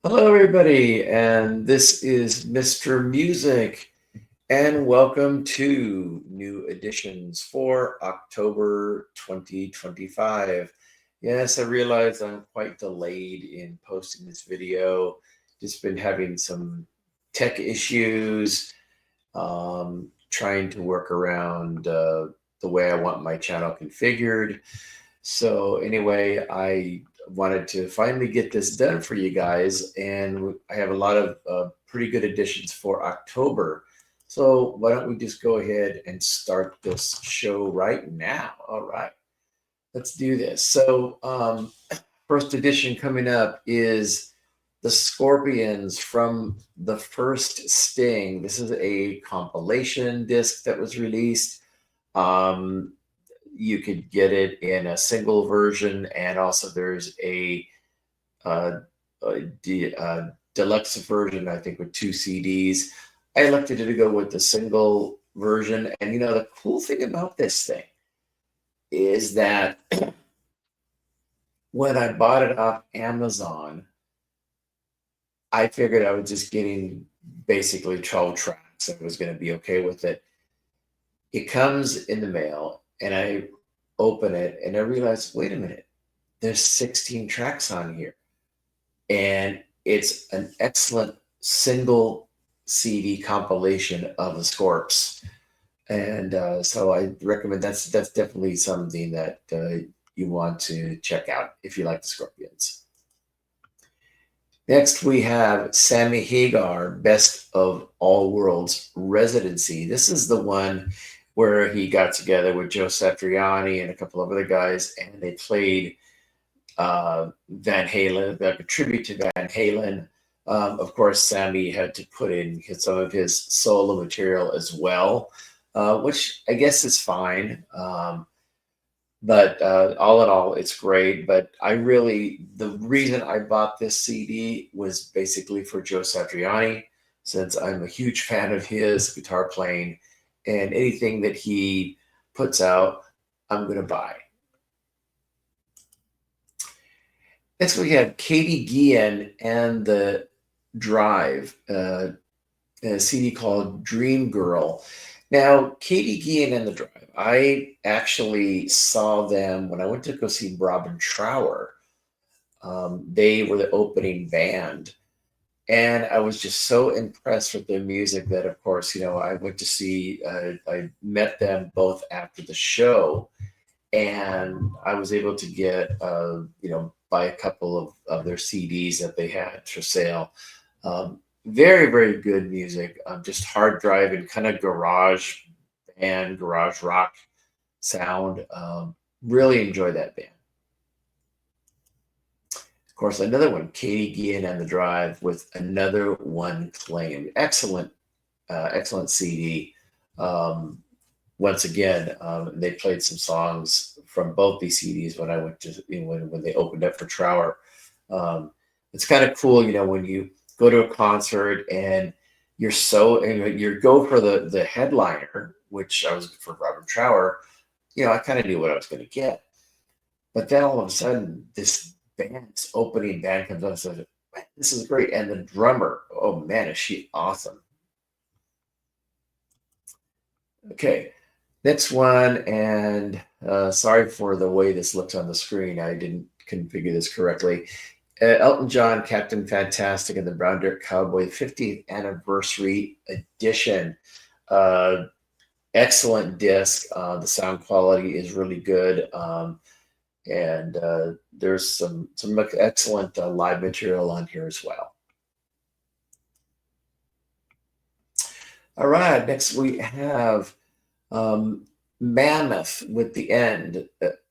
Hello, everybody, and this is Mr. Music, and welcome to new editions for October 2025. Yes, I realize I'm quite delayed in posting this video. Just been having some tech issues, trying to work around the way I want my channel configured. So anyway, I wanted to finally get this done for you guys, and I have a lot of pretty good additions for October. So why don't we just go ahead and start this show right now? All right, let's do this. So first edition coming up is the Scorpions from the first Sting. This is a compilation disc that was released. Um, you could get it in a single version, and also there's uh, deluxe version, I think, with two CDs. I elected to go with the single version, and the cool thing about this thing is that when I bought it off Amazon, I figured I was just getting basically 12 tracks. I was going to be okay with it. It comes in the mail, and I open it, and I realize, wait a minute, there's 16 tracks on here. And it's an excellent single CD compilation of the Scorps. And so I recommend that's definitely something that you want to check out if you like the Scorpions. Next, we have Sammy Hagar, Best of All Worlds Residency. This is the one where he got together with Joe Satriani and a couple of other guys, and they played Van Halen, like a tribute to Van Halen. Of course, Sammy had to put in some of his solo material as well, which I guess is fine. But all in all, it's great. But the reason I bought this CD was basically for Joe Satriani, since I'm a huge fan of his guitar playing, and anything that he puts out, I'm going to buy. Next, we have Katie Guillen and the Drive, a CD called Dream Girl. Now, Katie Guillen and the Drive, I actually saw them when I went to go see Robin Trower. They were the opening band, and I was just so impressed with their music that, of course, I went to see, I met them both after the show, and I was able to get, buy a couple of their CDs that they had for sale. Very, very good music. Just hard driving, kind of garage band, garage rock sound. Really enjoy that band. Of course, another one, Katie Guillen and the Drive with Another One Claimed. Excellent CD. Once again, they played some songs from both these CDs when I went to when they opened up for Trower. It's kind of cool, when you go to a concert and you go for the headliner, which I was for Robin Trower. I kind of knew what I was going to get, but then all of a sudden this opening band comes on and says, "This is great," and the drummer, oh man, is she awesome! Okay, next one, and sorry for the way this looks on the screen. I didn't configure this correctly. Elton John, Captain Fantastic, and the Brown Dirt Cowboy 50th Anniversary Edition. Uh, Excellent disc. The sound quality is really good. And there's some excellent live material on here as well. All right, next we have Mammoth with the End.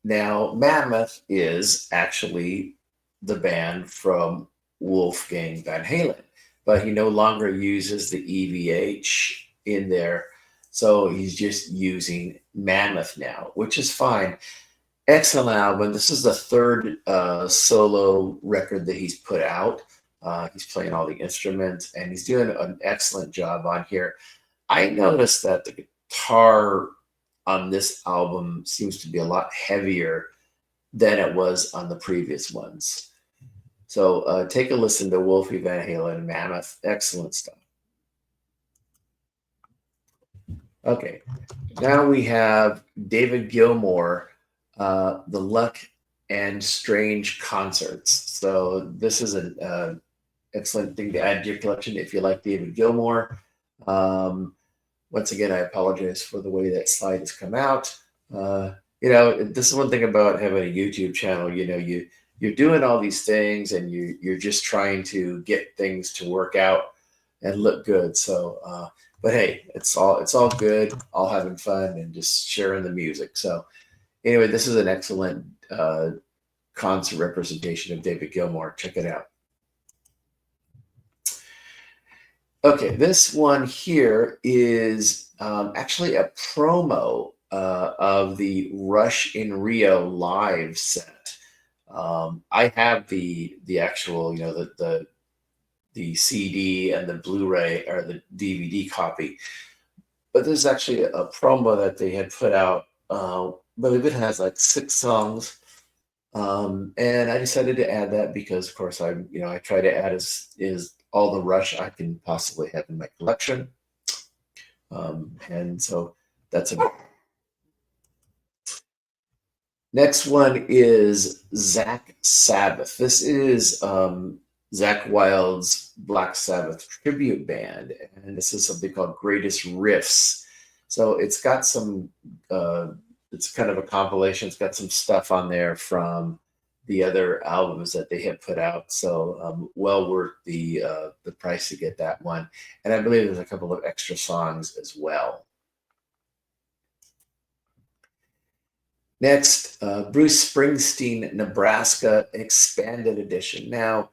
Now, Mammoth is actually the band from Wolfgang Van Halen, but he no longer uses the EVH in there. So he's just using Mammoth now, which is fine. Excellent album. This is the third solo record that he's put out. He's playing all the instruments, and he's doing an excellent job on here. I noticed that the guitar on this album seems to be a lot heavier than it was on the previous ones. So take a listen to Wolfie Van Halen, Mammoth. Excellent stuff. Okay, now we have David Gilmour, The Luck and Strange Concerts. So this is an excellent thing to add to your collection if you like David Gilmour. Um, Once again, I apologize for the way that slide has come out. Uh, this is one thing about having a YouTube channel. You're doing all these things, and you're just trying to get things to work out and look good. So, but hey, it's all good, all having fun, and just sharing the music. So, anyway, this is an excellent concert representation of David Gilmour. Check it out. Okay, this one here is actually a promo of the Rush in Rio live set. I have the actual, the CD and the Blu-ray or the DVD copy, but there's actually a promo that they had put out. I believe it has like 6 songs, and I decided to add that because, of course, I try to add is all the Rush I can possibly have in my collection, and so that's a. Next one is Zach Sabbath. This is Zach Wild's Black Sabbath tribute band, and this is something called Greatest Riffs. So it's got some. It's kind of a compilation. It's got some stuff on there from the other albums that they had put out. So well worth the price to get that one. And I believe there's a couple of extra songs as well. Next, Bruce Springsteen, Nebraska Expanded Edition. Now,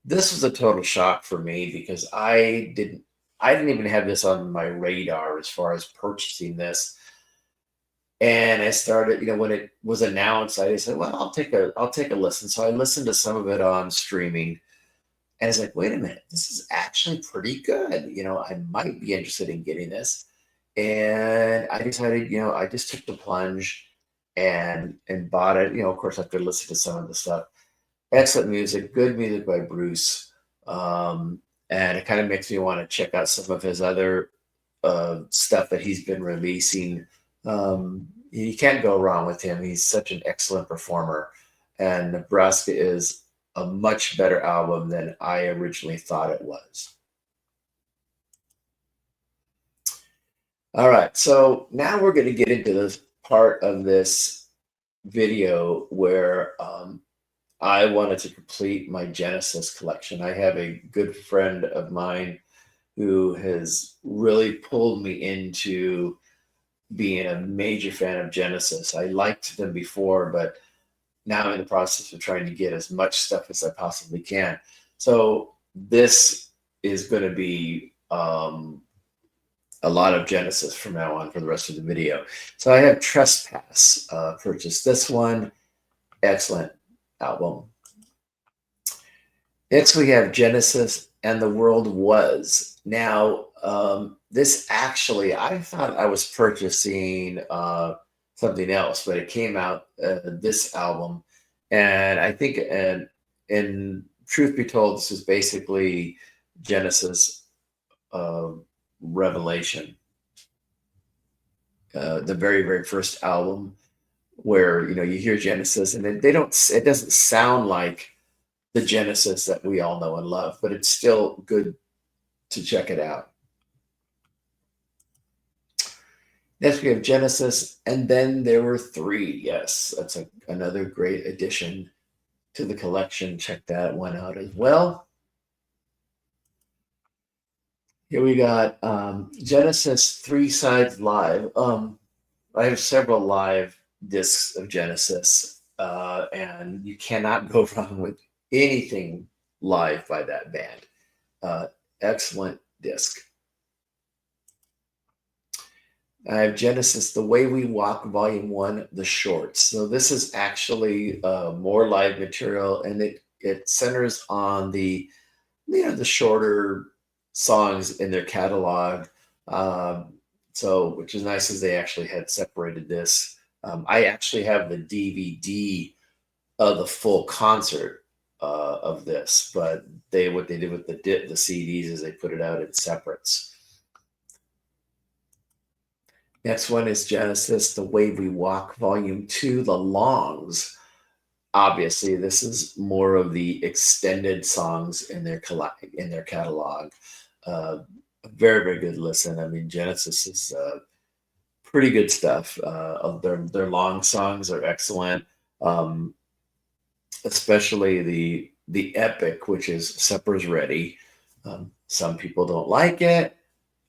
this was a total shock for me because I didn't even have this on my radar as far as purchasing this. And I started, when it was announced, I said, well, I'll take a listen. So I listened to some of it on streaming, and it's like, wait a minute, this is actually pretty good. I might be interested in getting this. And I decided, I just took the plunge and bought it. Of course, after listening to some of the stuff. Excellent music, good music by Bruce. And it kind of makes me want to check out some of his other stuff that he's been releasing. You can't go wrong with him. He's such an excellent performer. And Nebraska is a much better album than I originally thought it was. All right, so now we're going to get into this part of this video where I wanted to complete my Genesis collection. I have a good friend of mine who has really pulled me into being a major fan of Genesis. I liked them before, but now I'm in the process of trying to get as much stuff as I possibly can. So this is going to be a lot of Genesis from now on for the rest of the video. So I have Trespass, purchased this one. Excellent album. Next, we have Genesis and the World Was. Now, this actually, I thought I was purchasing something else, but it came out, this album. And I think, and truth be told, this is basically Genesis Revelation, the very, very first album where, you hear Genesis and it doesn't sound like the Genesis that we all know and love, but it's still good to check it out. Next, we have Genesis, and then there were three. Yes, that's another great addition to the collection. Check that one out as well. Here we got Genesis 3 Sides Live. I have several live discs of Genesis, and you cannot go wrong with anything live by that band. Excellent disc. I have Genesis, The Way We Walk, Volume 1, The Shorts. So this is actually more live material, and it centers on the shorter songs in their catalog. So, which is nice, as they actually had separated this. I actually have the DVD of the full concert of this, but what they did with the CDs is they put it out in separates. Next one is Genesis, The Way We Walk, Volume 2, The Longs. Obviously, this is more of the extended songs in their catalog. Very, very good listen. I mean, Genesis is pretty good stuff. Their long songs are excellent, especially the epic, which is Supper's Ready. Some people don't like it,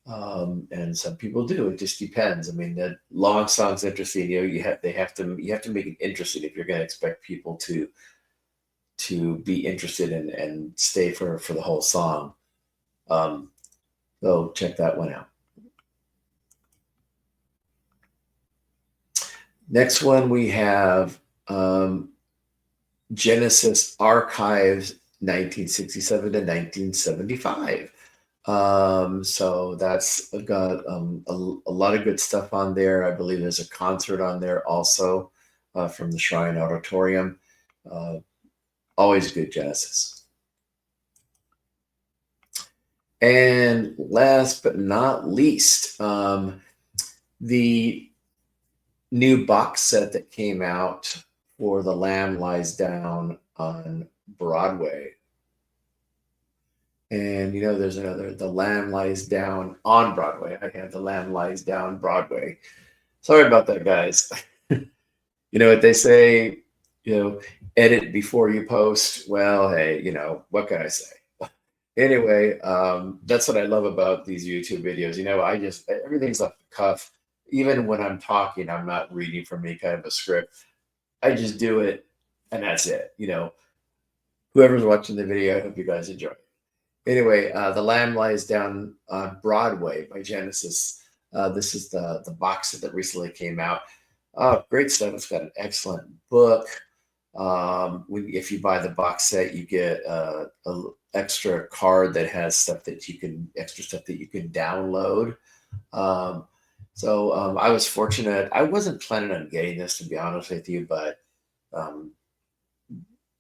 and some people do. It just depends. I mean, the long song's interesting. You have to make it interesting if you're going to expect people to be interested and stay for the whole song. So check that one out. Next one we have Genesis Archives 1967 to 1975. So that's got a lot of good stuff on there. I believe there's a concert on there also from the Shrine Auditorium. Always good Genesis. And last but not least, the new box set that came out for The Lamb Lies Down on Broadway. And there's another, The Lamb Lies Down on Broadway. I have The Lamb Lies Down Broadway. Sorry about that, guys. You know what they say, edit before you post. Well, hey, what can I say? Anyway, that's what I love about these YouTube videos. Everything's off the cuff. Even when I'm talking, I'm not reading from any kind of a script. I just do it, and that's it. Whoever's watching the video, I hope you guys enjoy it. Anyway, The Lamb Lies Down on Broadway by Genesis. This is the box set that recently came out. Great stuff. It's got an excellent book. If you buy the box set, you get an extra card that has extra stuff that you can download. So I was fortunate. I wasn't planning on getting this, to be honest with you, but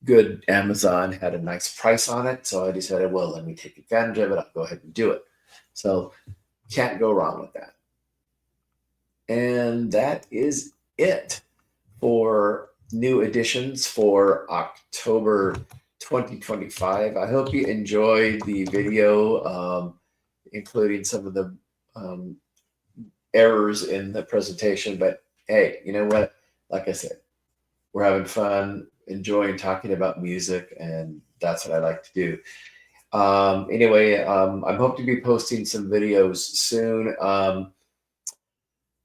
good Amazon had a nice price on it. So I decided, well, let me take advantage of it. I'll go ahead and do it. So can't go wrong with that. And that is it for new editions for October 2025. I hope you enjoyed the video, including some of the errors in the presentation. But hey, you know what? Like I said, we're having fun, enjoying talking about music, and that's what I like to do. Anyway, I hope to be posting some videos soon.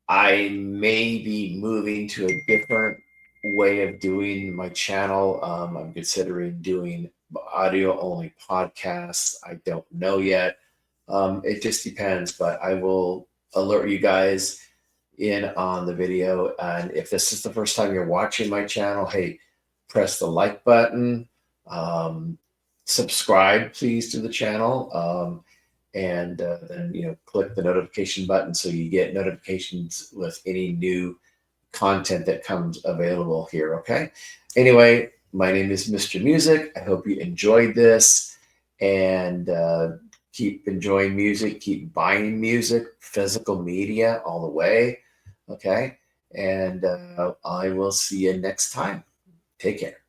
I may be moving to a different way of doing my channel. I'm considering doing audio only podcasts. I don't know yet. It just depends, but I will alert you guys in on the video. And if this is the first time you're watching my channel, hey, press the like button. Subscribe, please, to the channel. And then click the notification button so you get notifications with any new content that comes available here. Okay. Anyway, my name is Mr. Music. I hope you enjoyed this, and keep enjoying music, keep buying music, physical media all the way. Okay. And I will see you next time. Take care.